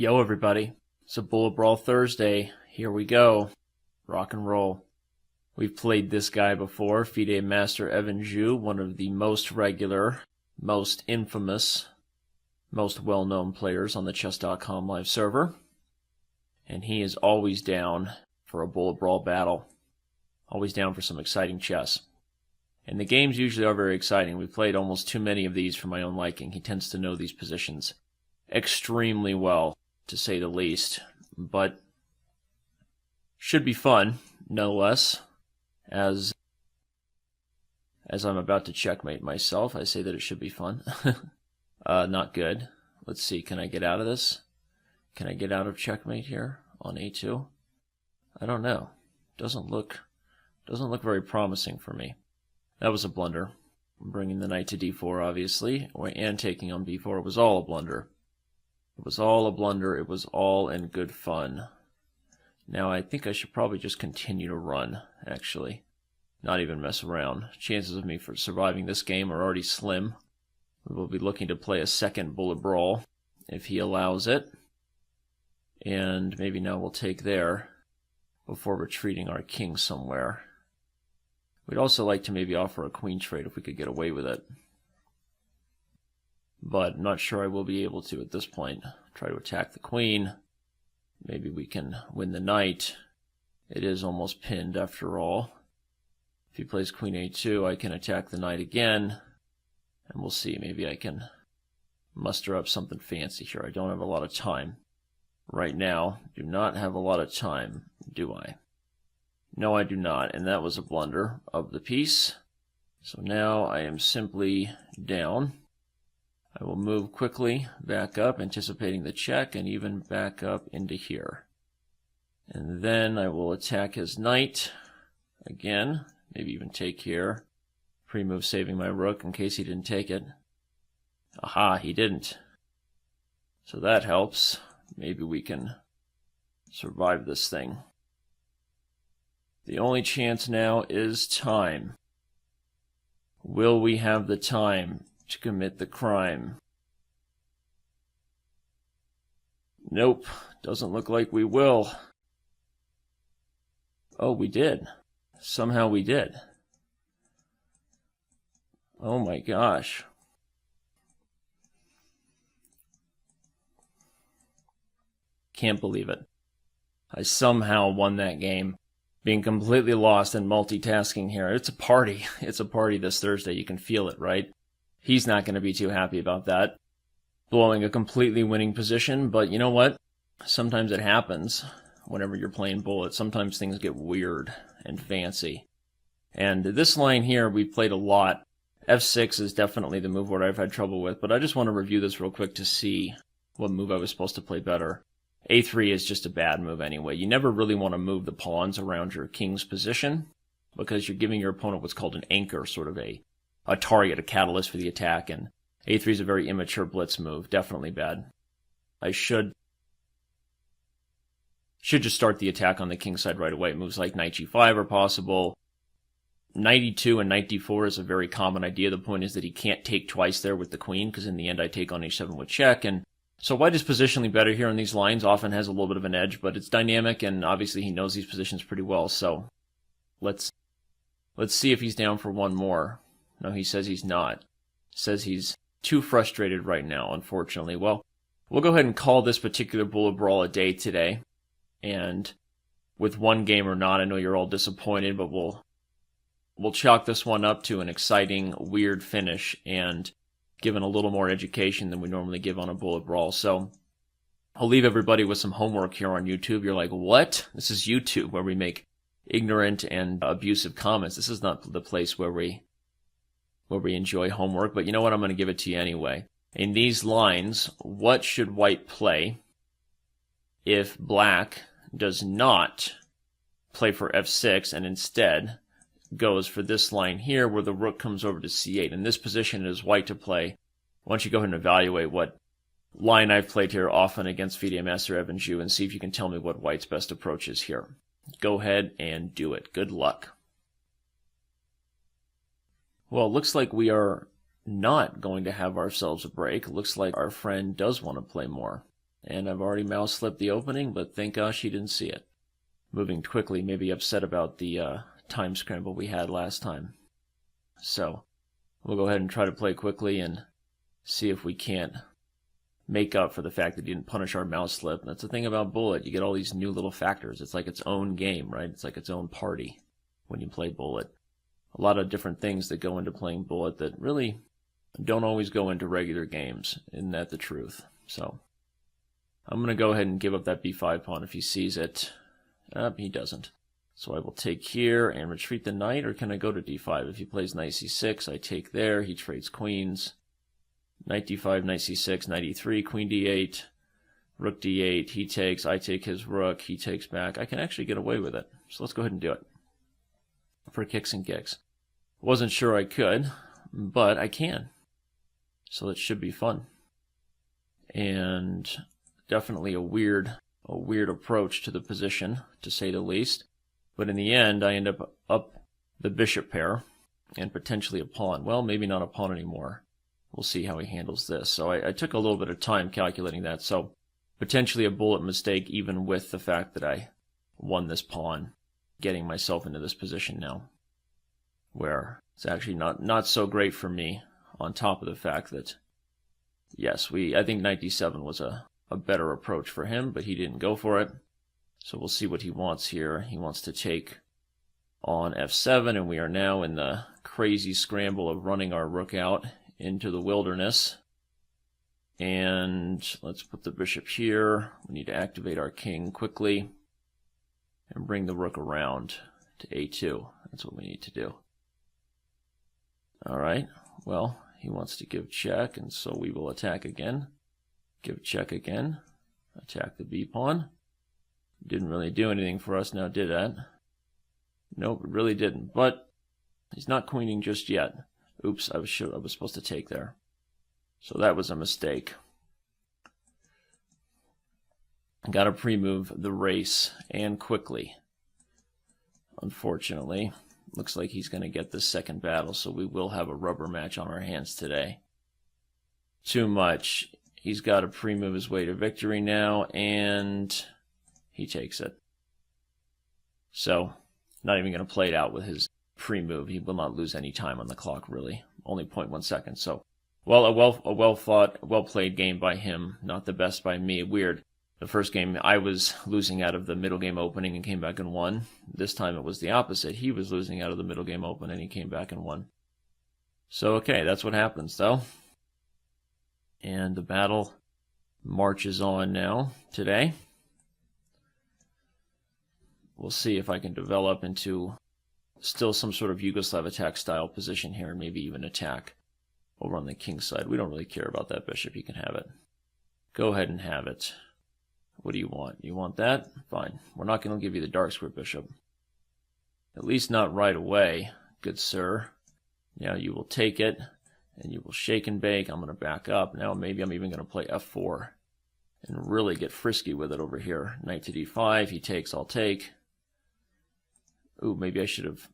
Yo everybody, it's a Bullet Brawl Thursday. Here we go. Rock and roll. We've played this guy before, FIDE Master Evan Zhu, one of the most regular, most infamous, most well-known players on the Chess.com live server. And he is always down for a Bullet Brawl battle. Always down for some exciting chess. And the games usually are very exciting. We've played almost too many of these for my own liking. He tends to know these positions extremely well, to say the least, but should be fun nonetheless. As I'm about to checkmate myself, I say that it should be fun. Not good. Let's see, can I get out of this? Can I get out of checkmate here on a2? I don't know. Doesn't look very promising for me. That was a blunder. Bringing the knight to d4, obviously, and taking on b4. It was all a blunder. It was all a blunder. It was all in good fun. Now I think I should probably just continue to run, actually. Not even mess around. Chances of me for surviving this game are already slim. We will be looking to play a second Bullet Brawl, if he allows it. And maybe now we'll take there, before retreating our king somewhere. We'd also like to maybe offer a queen trade if we could get away with it. But I'm not sure I will be able to at this point. Try to attack the queen. Maybe we can win the knight. It is almost pinned after all. If he plays queen a2, I can attack the knight again. And we'll see. Maybe I can muster up something fancy here. I don't have a lot of time. Right now, do not have a lot of time, do I? No, I do not. And that was a blunder of the piece. So now I am simply down. I will move quickly back up, anticipating the check, and even back up into here. And then I will attack his knight again, maybe even take here. Pre-move saving my rook in case he didn't take it. Aha, he didn't. So that helps. Maybe we can survive this thing. The only chance now is time. Will we have the time to commit the crime? Nope, doesn't look like we will. Oh, we did. Somehow we did. Oh my gosh. Can't believe it. I somehow won that game. Being completely lost and multitasking here. It's a party. It's a party this Thursday. You can feel it, right? He's not going to be too happy about that. Blowing a completely winning position, but you know what? Sometimes it happens whenever you're playing Bullet. Sometimes things get weird and fancy. And this line here we played a lot. F6 is definitely the move where I've had trouble with, but I just want to review this real quick to see what move I was supposed to play better. A3 is just a bad move anyway. You never really want to move the pawns around your king's position because you're giving your opponent what's called an anchor, sort of a target, a catalyst for the attack, and A3 is a very immature blitz move. Definitely bad. I should just start the attack on the king side right away. Moves like knight g5 are possible. Knight e2 and knight d4 is a very common idea. The point is that he can't take twice there with the queen, because in the end I take on h7 with check, and so white is positionally better here on these lines. Often has a little bit of an edge, but it's dynamic, and obviously he knows these positions pretty well, so let's see if he's down for one more. No, he says he's not. Says he's too frustrated right now, unfortunately. Well, we'll go ahead and call this particular Bullet Brawl a day today. And with one game or not, I know you're all disappointed, but we'll chalk this one up to an exciting, weird finish, and given a little more education than we normally give on a Bullet Brawl. So I'll leave everybody with some homework here on YouTube. You're like, what? This is YouTube, where we make ignorant and abusive comments. This is not the place where we enjoy homework, but you know what? I'm going to give it to you anyway. In these lines, what should white play if black does not play for f6 and instead goes for this line here where the rook comes over to c8? In this position, it is white to play. Why don't you go ahead and evaluate what line I've played here often against FIDE Master Evan Zhu and see if you can tell me what white's best approach is here. Go ahead and do it. Good luck. Well, it looks like we are not going to have ourselves a break. It looks like our friend does want to play more. And I've already mouse slipped the opening, but thank gosh he didn't see it. Moving quickly, maybe upset about the time scramble we had last time. So we'll go ahead and try to play quickly and see if we can't make up for the fact that he didn't punish our mouse slip. That's the thing about Bullet. You get all these new little factors. It's like its own game, right? It's like its own party when you play Bullet. A lot of different things that go into playing Bullet that really don't always go into regular games. Isn't that the truth? So I'm going to go ahead and give up that b5 pawn if he sees it. He doesn't. So I will take here and retreat the knight, or can I go to d5? If he plays knight c6, I take there. He trades queens. Knight d5, knight c6, knight e3, queen d8, rook d8. He takes, I take his rook, he takes back. I can actually get away with it. So let's go ahead and do it for kicks and gigs. Wasn't sure I could, but I can. So it should be fun. And definitely a weird approach to the position, to say the least. But in the end, I end up the bishop pair and potentially a pawn. Well, maybe not a pawn anymore. We'll see how he handles this. So I took a little bit of time calculating that. So potentially a Bullet mistake, even with the fact that I won this pawn, getting myself into this position now, where it's actually not so great for me, on top of the fact that, yes, I think knight d7 was a better approach for him, but he didn't go for it. So we'll see what he wants here. He wants to take on f7, and we are now in the crazy scramble of running our rook out into the wilderness. And let's put the bishop here. We need to activate our king quickly and bring the rook around to a2. That's what we need to do. All right, well, he wants to give check, and so we will attack again. Give check again. Attack the b-pawn. Didn't really do anything for us now, did that? Nope, it really didn't. But he's not queening just yet. Oops, I was supposed to take there. So that was a mistake. Got to pre-move the race, and quickly. Unfortunately, looks like he's going to get this second battle, so we will have a rubber match on our hands today. Too much. He's got to pre-move his way to victory now, and he takes it. So, not even going to play it out with his pre-move. He will not lose any time on the clock, really. Only 0.1 second. So, well, a well-fought, well-played game by him. Not the best by me. Weird. The first game, I was losing out of the middle game opening and came back and won. This time it was the opposite. He was losing out of the middle game open and he came back and won. So, okay, that's what happens, though. And the battle marches on now today. We'll see if I can develop into still some sort of Yugoslav attack style position here, and maybe even attack over on the king side. We don't really care about that bishop. You can have it. Go ahead and have it. What do you want? You want that? Fine. We're not going to give you the dark square bishop. At least not right away, good sir. Now you will take it, and you will shake and bake. I'm going to back up. Now maybe I'm even going to play f4 and really get frisky with it over here. Knight to d5. He takes, I'll take. Ooh, maybe I should have...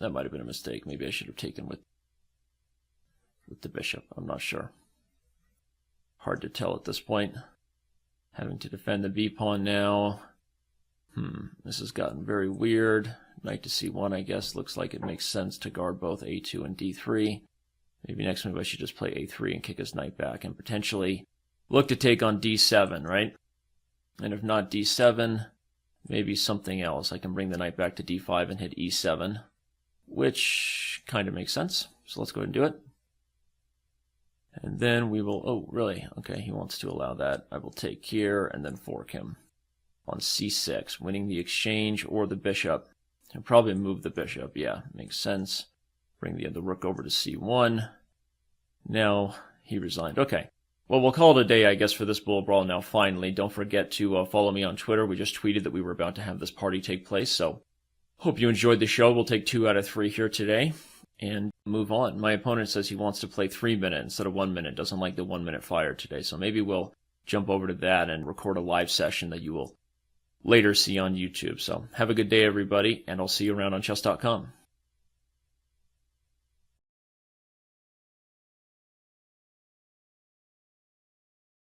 That might have been a mistake. Maybe I should have taken with the bishop. I'm not sure. Hard to tell at this point. Having to defend the b-pawn now. This has gotten very weird. Knight to c1, I guess. Looks like it makes sense to guard both a2 and d3. Maybe next move I should just play a3 and kick his knight back and potentially look to take on d7, right? And if not d7, maybe something else. I can bring the knight back to d5 and hit e7, which kind of makes sense. So let's go ahead and do it. And then we will... Oh, really? Okay, he wants to allow that. I will take here and then fork him on c6, winning the exchange or the bishop. I'll probably move the bishop. Yeah, makes sense. Bring the rook over to c1. Now he resigned. Okay. Well, we'll call it a day, I guess, for this Bull Brawl now, finally. Don't forget to follow me on Twitter. We just tweeted that we were about to have this party take place, so hope you enjoyed the show. We'll take 2 out of 3 here today and move on. My opponent says he wants to play 3 minute instead of 1 minute. Doesn't like the 1 minute fire today, so maybe we'll jump over to that and record a live session that you will later see on YouTube. So have a good day, everybody, and I'll see you around on Chess.com.